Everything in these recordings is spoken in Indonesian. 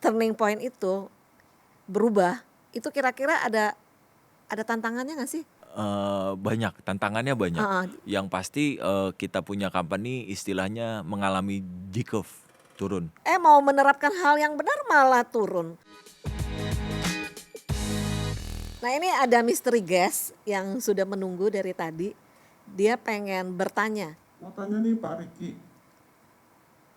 turning point itu berubah, itu kira-kira ada tantangannya nggak sih? Banyak, tantangannya banyak. Heeh. Yang pasti kita punya company istilahnya mengalami J-curve, turun. Mau menerapkan hal yang benar malah turun. Nah ini ada mystery guest yang sudah menunggu dari tadi. Dia pengen bertanya. Mau tanya nih Pak Riki.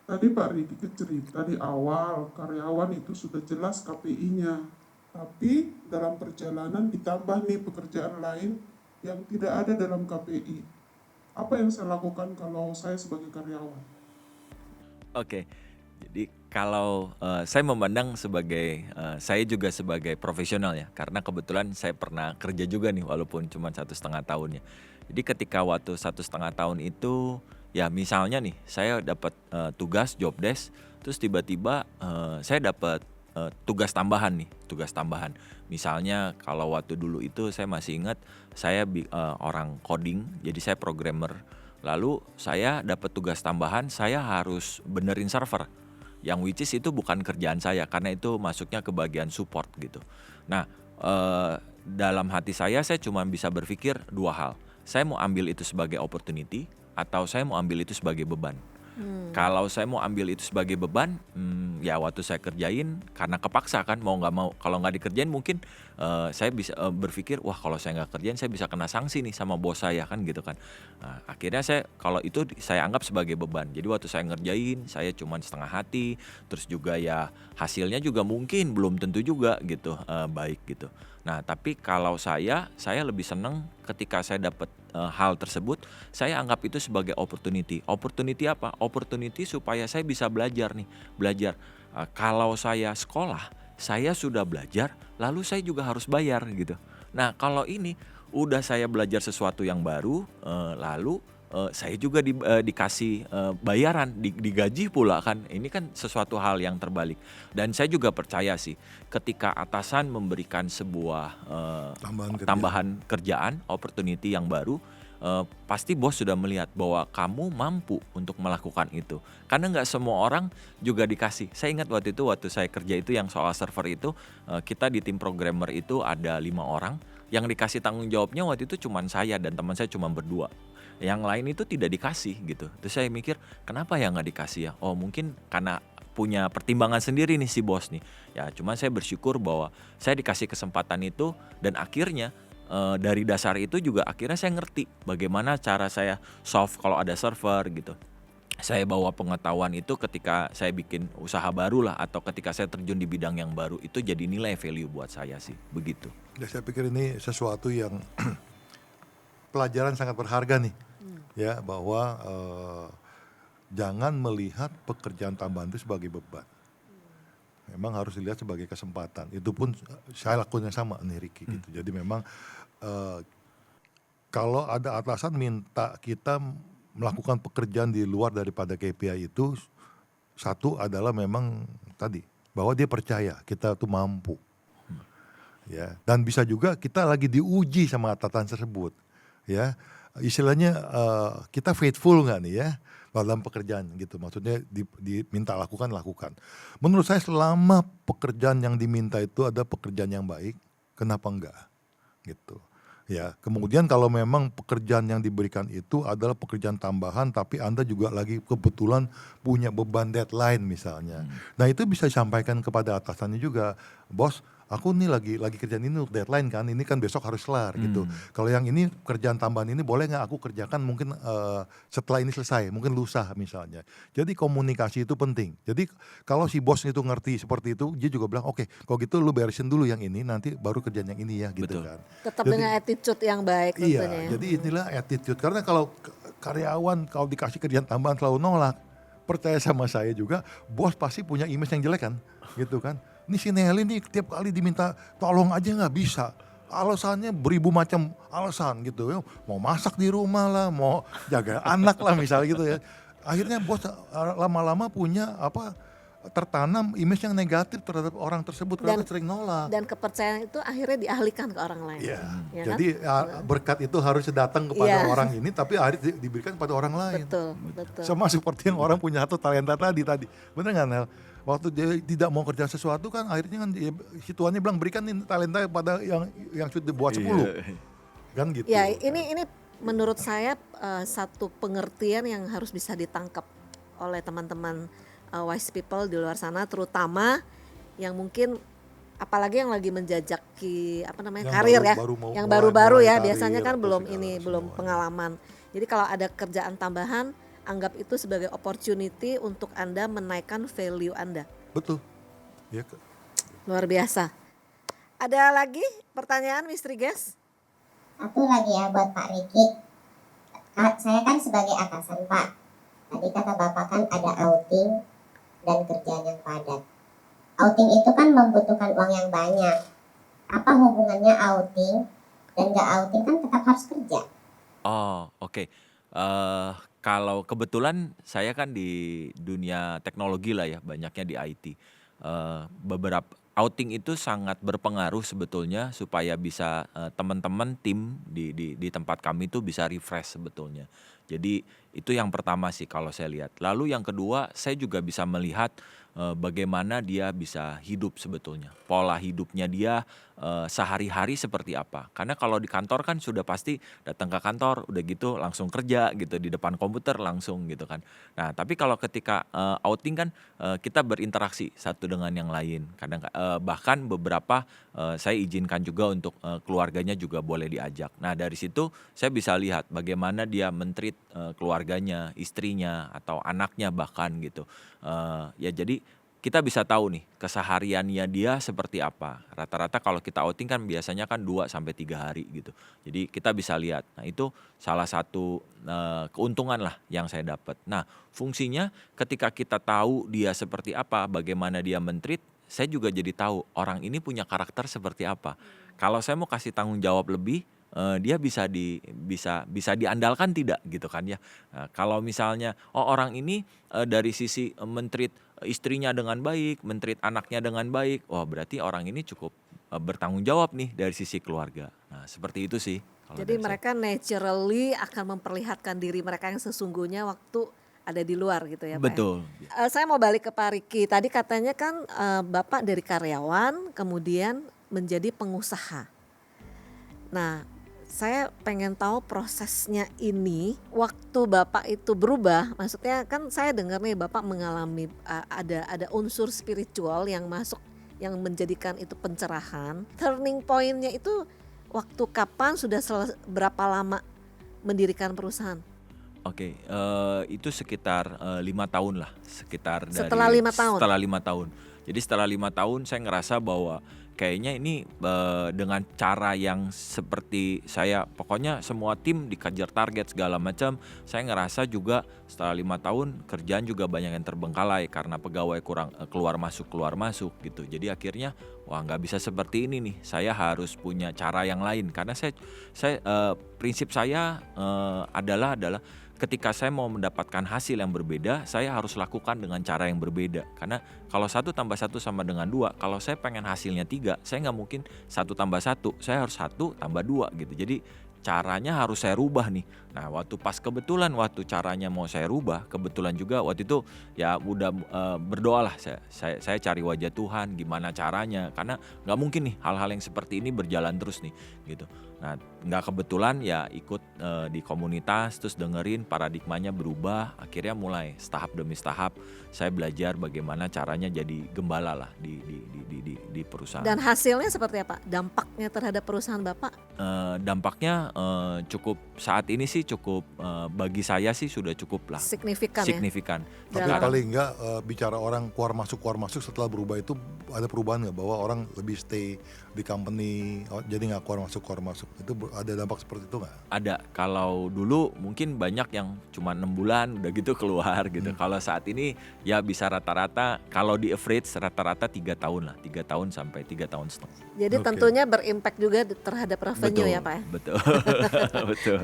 Tadi Pak Riki cerita di awal karyawan itu sudah jelas KPI-nya. Tapi dalam perjalanan ditambah nih pekerjaan lain yang tidak ada dalam KPI. Apa yang saya lakukan kalau saya sebagai karyawan? Oke, jadi kalau saya memandang sebagai saya juga sebagai profesional ya, karena kebetulan saya pernah kerja juga nih walaupun cuma 1,5 tahun ya. Jadi ketika waktu 1,5 tahun itu ya misalnya nih saya dapat tugas job desk, terus tiba-tiba saya dapat tugas tambahan. Misalnya kalau waktu dulu itu saya masih ingat saya orang coding, jadi saya programmer. Lalu saya dapat tugas tambahan, saya harus benerin server. Yang which is itu bukan kerjaan saya karena itu masuknya ke bagian support gitu. Nah, dalam hati saya cuma bisa berpikir dua hal. Saya mau ambil itu sebagai opportunity atau saya mau ambil itu sebagai beban. Kalau saya mau ambil itu sebagai beban, ya waktu saya kerjain karena kepaksa kan mau nggak mau. Kalau nggak dikerjain mungkin saya bisa berpikir wah kalau saya nggak kerjain saya bisa kena sanksi nih sama bos saya kan gitu kan. Nah, akhirnya kalau itu saya anggap sebagai beban. Jadi waktu saya ngerjain saya cuma setengah hati, terus juga ya hasilnya juga mungkin belum tentu juga gitu baik gitu. Nah tapi kalau saya lebih seneng ketika saya dapat hal tersebut, saya anggap itu sebagai opportunity. Opportunity apa? Opportunity supaya saya bisa belajar. Kalau saya sekolah, saya sudah belajar, lalu saya juga harus bayar gitu. Nah kalau ini udah saya belajar sesuatu yang baru, lalu saya juga dikasih bayaran, digaji pula kan. Ini kan sesuatu hal yang terbalik. Dan saya juga percaya sih, ketika atasan memberikan sebuah tambahan kerjaan, opportunity yang baru, pasti bos sudah melihat bahwa kamu mampu untuk melakukan itu. Karena nggak semua orang juga dikasih. Saya ingat waktu saya kerja itu yang soal server itu, kita di tim programmer itu ada 5 orang. Yang dikasih tanggung jawabnya waktu itu cuma saya dan teman saya cuma berdua. Yang lain itu tidak dikasih gitu. Terus saya mikir kenapa ya nggak dikasih ya? Oh mungkin karena punya pertimbangan sendiri nih si bos nih. Ya cuman saya bersyukur bahwa saya dikasih kesempatan itu dan akhirnya dari dasar itu juga akhirnya saya ngerti bagaimana cara saya solve kalau ada server gitu. Saya bawa pengetahuan itu ketika saya bikin usaha baru lah atau ketika saya terjun di bidang yang baru itu jadi nilai value buat saya sih begitu. Ya, saya pikir ini sesuatu yang pelajaran sangat berharga nih ya bahwa jangan melihat pekerjaan tambahan itu sebagai beban. Memang harus dilihat sebagai kesempatan. Itu pun saya lakukan yang sama nih Riki gitu. Jadi memang kalau ada atasan minta kita melakukan pekerjaan di luar daripada KPI itu, satu adalah memang tadi bahwa dia percaya kita tuh mampu. Ya, dan bisa juga kita lagi diuji sama atasan tersebut. Ya, istilahnya kita faithful nggak nih ya dalam pekerjaan gitu, maksudnya diminta lakukan. Menurut saya selama pekerjaan yang diminta itu ada pekerjaan yang baik, kenapa enggak gitu. Ya, kemudian kalau memang pekerjaan yang diberikan itu adalah pekerjaan tambahan tapi Anda juga lagi kebetulan punya beban deadline misalnya. Nah, itu bisa disampaikan kepada atasannya juga, "Bos, aku nih lagi kerjaan ini deadline kan, ini kan besok harus kelar gitu. Kalau yang ini kerjaan tambahan ini boleh nggak aku kerjakan mungkin setelah ini selesai, mungkin lusa misalnya." Jadi komunikasi itu penting. Jadi kalau si bos itu ngerti seperti itu, dia juga bilang, "Oke, kalau gitu lu beresin dulu yang ini, nanti baru kerjaan yang ini ya," gitu. Betul. Kan. Tetap Jadi, dengan attitude yang baik tentunya. iya, jadi inilah attitude. Karena kalau karyawan kalau dikasih kerjaan tambahan selalu nolak, percaya sama saya juga, bos pasti punya image yang jelek kan, gitu kan. Ini si Nelly nih tiap kali diminta tolong aja nggak bisa. Alasannya beribu macam alasan gitu ya. Mau masak di rumah lah, mau jaga anak lah misalnya gitu ya. Akhirnya bos lama-lama punya tertanam image yang negatif terhadap orang tersebut karena Dan- sering nolak. Dan kepercayaan itu akhirnya dialihkan ke orang lain. Iya. Ya kan? Jadi berkat itu harus datang kepada Iya. orang ini, tapi akhirnya diberikan kepada orang lain. Betul. Sama seperti yang orang punya satu talenta tadi. Bener nggak, Nel? Waktu dia tidak mau kerja sesuatu kan akhirnya kan si tuannya bilang berikan ini talenta pada yang sudah buat 10. Iya. Kan gitu. Ya, ini menurut saya satu pengertian yang harus bisa ditangkap oleh teman-teman wise people di luar sana, terutama yang mungkin apalagi yang lagi menjajaki Yang karir ya, yang baru-baru mulai ya, karir biasanya kan atau belum segala belum semuanya. pengalaman. Jadi kalau ada kerjaan tambahan, anggap itu sebagai opportunity untuk Anda menaikkan value Anda. Betul. Ya, Luar biasa. Ada lagi pertanyaan Misteri Guest? Satu lagi ya buat Pak Riki. Saya kan sebagai atasan Pak. Tadi kata Bapak kan ada outing dan kerjaan yang padat. Outing itu kan membutuhkan uang yang banyak. Apa hubungannya outing dan nggak outing kan tetap harus kerja? Oh, oke. Kalau kebetulan saya kan di dunia teknologi lah ya, banyaknya di IT. Beberapa outing itu sangat berpengaruh sebetulnya supaya bisa teman-teman tim di tempat kami itu bisa refresh sebetulnya. Jadi itu yang pertama sih kalau saya lihat. Lalu yang kedua, saya juga bisa melihat bagaimana dia bisa hidup sebetulnya. Pola hidupnya dia sehari-hari seperti apa. Karena kalau di kantor kan sudah pasti datang ke kantor, udah gitu langsung kerja gitu di depan komputer langsung gitu kan. Nah, tapi kalau ketika outing kan kita berinteraksi satu dengan yang lain. Kadang bahkan beberapa saya izinkan juga untuk keluarganya juga boleh diajak. Nah, dari situ saya bisa lihat bagaimana dia men-treat keluarganya, istrinya atau anaknya bahkan gitu. Ya jadi kita bisa tahu nih kesehariannya dia seperti apa. Rata-rata kalau kita outing kan biasanya kan 2 sampai 3 hari gitu. Jadi kita bisa lihat. Nah, itu salah satu keuntungan lah yang saya dapat. Nah, fungsinya ketika kita tahu dia seperti apa, bagaimana dia men-treat, saya juga jadi tahu orang ini punya karakter seperti apa. Kalau saya mau kasih tanggung jawab lebih, dia bisa diandalkan tidak gitu kan ya. Nah, kalau misalnya orang ini dari sisi men-treat istrinya dengan baik, men-treat anaknya dengan baik, wah berarti orang ini cukup bertanggung jawab nih dari sisi keluarga. Nah, seperti itu sih. Kalau Jadi dari saya. mereka naturally akan memperlihatkan diri mereka yang sesungguhnya waktu ada di luar gitu ya Pak. Betul. Saya mau balik ke Pak Riki. Tadi katanya kan Bapak dari karyawan kemudian menjadi pengusaha. Nah, saya pengen tahu prosesnya ini waktu Bapak itu berubah. Maksudnya kan saya dengar nih Bapak mengalami ada unsur spiritual yang masuk yang menjadikan itu pencerahan. Turning point-nya itu waktu kapan, sudah berapa lama mendirikan perusahaan? Oke, itu sekitar 5 tahun lah, sekitar dari Setelah 5 tahun? Setelah 5 tahun. Jadi setelah 5 tahun saya ngerasa bahwa kayaknya ini dengan cara yang seperti saya, pokoknya semua tim dikejar target segala macam. Saya ngerasa juga setelah 5 tahun kerjaan juga banyak yang terbengkalai karena pegawai kurang keluar masuk gitu. Jadi akhirnya wah nggak bisa seperti ini nih. Saya harus punya cara yang lain karena saya prinsip saya adalah ketika saya mau mendapatkan hasil yang berbeda, saya harus lakukan dengan cara yang berbeda. Karena kalau 1 tambah 1 sama dengan 2, kalau saya pengen hasilnya 3, saya nggak mungkin 1 tambah 1, saya harus 1 tambah 2 gitu. Jadi caranya harus saya rubah nih. Nah, waktu caranya mau saya rubah, kebetulan juga waktu itu ya udah berdoalah saya cari wajah Tuhan, gimana caranya. Karena nggak mungkin nih hal-hal yang seperti ini berjalan terus nih gitu. Nah, nggak kebetulan ya ikut di komunitas, terus dengerin paradigmanya berubah, akhirnya mulai tahap demi tahap saya belajar bagaimana caranya jadi gembala lah di perusahaan. Dan hasilnya seperti apa? Dampaknya terhadap perusahaan Bapak? Dampaknya cukup saat ini sih cukup bagi saya sih sudah cukup lah Signifikan ya? signifikan. Tapi Dalam- paling enggak bicara orang keluar masuk setelah berubah itu ada perubahan nggak, bahwa orang lebih stay di company, jadi nggak keluar masuk itu ada dampak seperti itu nggak? Ada. Kalau dulu mungkin banyak yang cuma 6 bulan udah gitu keluar gitu. Kalau saat ini ya bisa rata-rata, kalau di average rata-rata 3 tahun lah, 3 tahun sampai 3 tahun setengah. Jadi Oke. tentunya berimpact juga terhadap revenue ya Pak ya? Betul. Betul.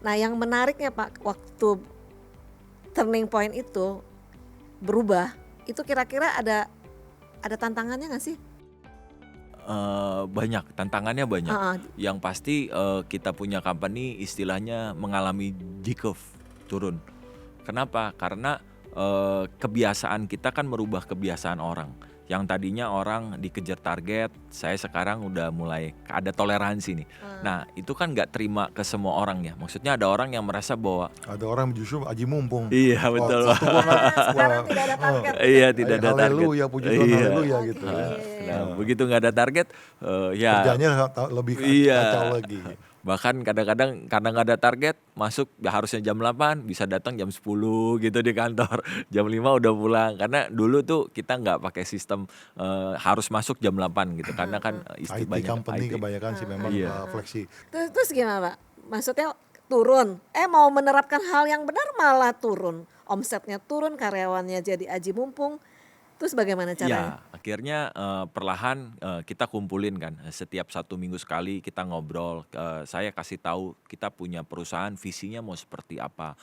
Nah yang menariknya Pak, waktu turning point itu berubah, Itu kira-kira ada tantangannya nggak sih? Banyak, tantangannya banyak. Heeh. Yang pasti kita punya company istilahnya mengalami J-curve, turun. Kenapa? Karena kebiasaan kita kan merubah kebiasaan orang. Yang tadinya orang dikejar target, saya sekarang udah mulai ada toleransi nih. Nah, itu kan nggak terima ke semua orang ya. Maksudnya ada orang yang merasa bahwa Ada orang justru aji mumpung. iya Wah, betul. waktu gua nggak, Sekarang wah, tidak ada target. Iya, tidak ada target. haleluya, puji Tuhan, Iya. haleluya gitu. Oke. Nah, begitu nggak ada target, ya Kerjanya lebih iya. kacau lagi. Bahkan kadang-kadang karena nggak ada target, masuk ya harusnya jam 8, bisa datang jam 10 gitu di kantor. Jam 5 udah pulang. Karena dulu tuh kita nggak pakai sistem harus masuk jam 8 gitu. Karena kan IT banyak company IT. kebanyakan sih memang Iya. fleksi. Terus gimana Pak? Maksudnya turun, mau menerapkan hal yang benar malah turun. Omsetnya turun, karyawannya jadi aji mumpung. Terus bagaimana caranya? Ya, akhirnya perlahan kita kumpulin kan. Setiap 1 minggu sekali kita ngobrol. Saya kasih tahu kita punya perusahaan, visinya mau seperti apa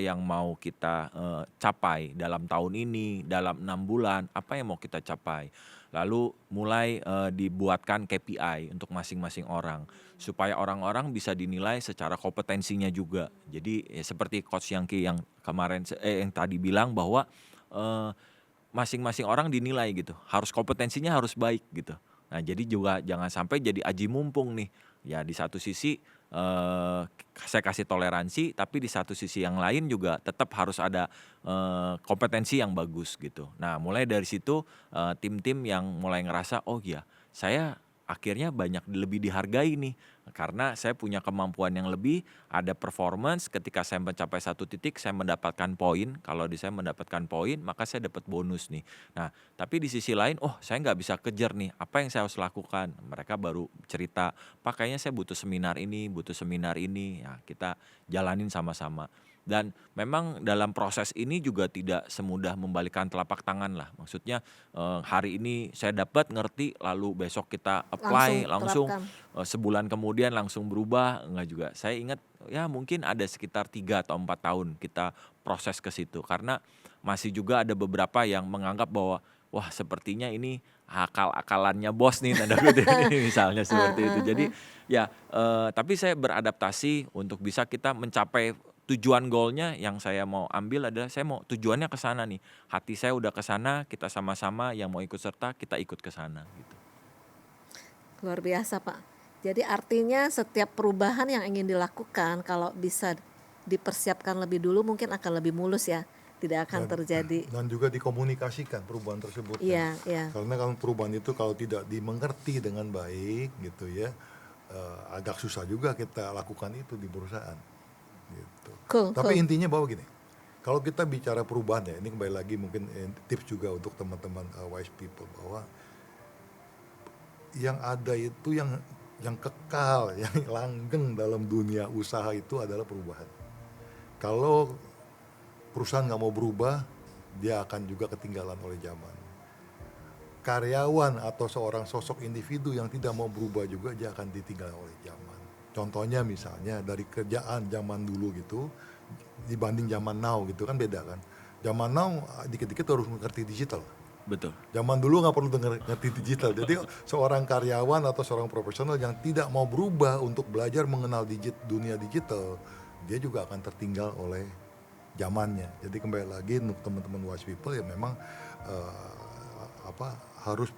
yang mau kita capai dalam tahun ini, dalam 6 bulan, apa yang mau kita capai. Lalu mulai dibuatkan KPI untuk masing-masing orang supaya orang-orang bisa dinilai secara kompetensinya juga. Jadi seperti Coach Yangki yang kemarin yang tadi bilang bahwa masing-masing orang dinilai gitu, harus kompetensinya harus baik gitu. Nah jadi juga jangan sampai jadi aji mumpung nih. Ya di satu sisi saya kasih toleransi, tapi di satu sisi yang lain juga tetap harus ada kompetensi yang bagus gitu. Nah mulai dari situ tim-tim yang mulai ngerasa oh iya saya akhirnya banyak lebih dihargai nih. Karena saya punya kemampuan yang lebih, ada performance, ketika saya mencapai satu titik saya mendapatkan poin, kalau saya mendapatkan poin maka saya dapat bonus nih. Nah tapi di sisi lain, oh saya nggak bisa kejar nih, apa yang saya harus lakukan? Mereka baru cerita, Pak kayaknya saya butuh seminar ini, ya kita jalanin sama-sama. Dan memang dalam proses ini juga tidak semudah membalikkan telapak tangan lah. Maksudnya hari ini saya dapat ngerti, lalu besok kita apply langsung terapkan. sebulan kemudian langsung berubah, enggak juga. Saya ingat ya mungkin ada sekitar 3 atau 4 tahun kita proses ke situ. Karena masih juga ada beberapa yang menganggap bahwa wah sepertinya ini akal-akalannya bos nih tanda kutip nih misalnya seperti itu. Jadi ya tapi saya beradaptasi untuk bisa kita mencapai tujuan goalnya. Yang saya mau ambil adalah saya mau tujuannya ke sana nih. Hati saya udah ke sana, kita sama-sama yang mau ikut serta kita ikut ke sana gitu. Luar biasa Pak. Jadi artinya setiap perubahan yang ingin dilakukan kalau bisa dipersiapkan lebih dulu mungkin akan lebih mulus ya. Tidak akan terjadi. Dan juga dikomunikasikan perubahan tersebut. Iya, kan. iya. Karena kalau perubahan itu kalau tidak dimengerti dengan baik gitu ya, agak susah juga kita lakukan itu di perusahaan. Gitu. Cool, Tapi cool. intinya bahwa gini, kalau kita bicara perubahan ya, ini kembali lagi mungkin tips juga untuk teman-teman wise people bahwa yang ada itu yang kekal, yang langgeng dalam dunia usaha itu adalah perubahan. Kalau perusahaan nggak mau berubah, dia akan juga ketinggalan oleh zaman. Karyawan atau seorang sosok individu yang tidak mau berubah juga dia akan ditinggalkan oleh zaman. Contohnya misalnya dari kerjaan zaman dulu gitu dibanding zaman now gitu kan beda kan. Zaman now dikit-dikit harus mengerti digital. Betul. Zaman dulu nggak perlu ngerti digital. Jadi seorang karyawan atau seorang profesional yang tidak mau berubah untuk belajar mengenal dunia digital, dia juga akan tertinggal oleh zamannya. Jadi kembali lagi untuk teman-teman wise people ya memang harus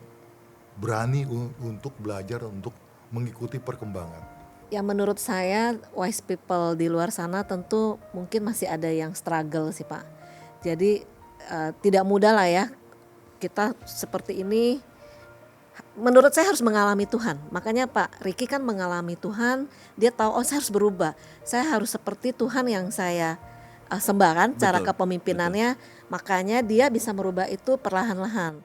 berani untuk belajar untuk mengikuti perkembangan. Ya menurut saya wise people di luar sana tentu mungkin masih ada yang struggle sih Pak. Jadi tidak mudah lah ya kita seperti ini. Menurut saya harus mengalami Tuhan. Makanya Pak Ricky kan mengalami Tuhan. Dia tahu oh saya harus berubah. Saya harus seperti Tuhan yang saya sembah kan cara Betul, kepemimpinannya. Makanya dia bisa merubah itu perlahan-lahan.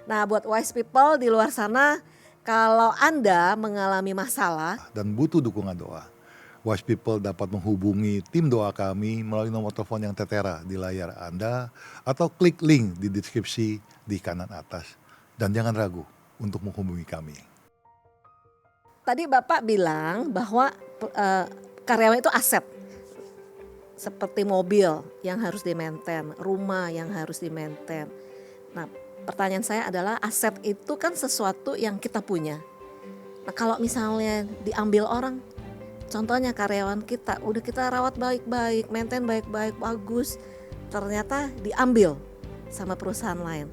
Nah buat wise people di luar sana, kalau Anda mengalami masalah Dan butuh dukungan doa, wise people dapat menghubungi tim doa kami melalui nomor telepon yang tertera di layar Anda atau klik link di deskripsi di kanan atas. Dan jangan ragu untuk menghubungi kami. tadi Bapak bilang bahwa karyawan itu aset. Seperti mobil yang harus di-maintain, rumah yang harus di-maintain. Nah, pertanyaan saya adalah aset itu kan sesuatu yang kita punya. Nah, kalau misalnya diambil orang, contohnya karyawan kita, udah kita rawat baik-baik, maintain baik-baik, bagus, ternyata diambil sama perusahaan lain.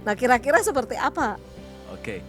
Nah, kira-kira seperti apa? Oke,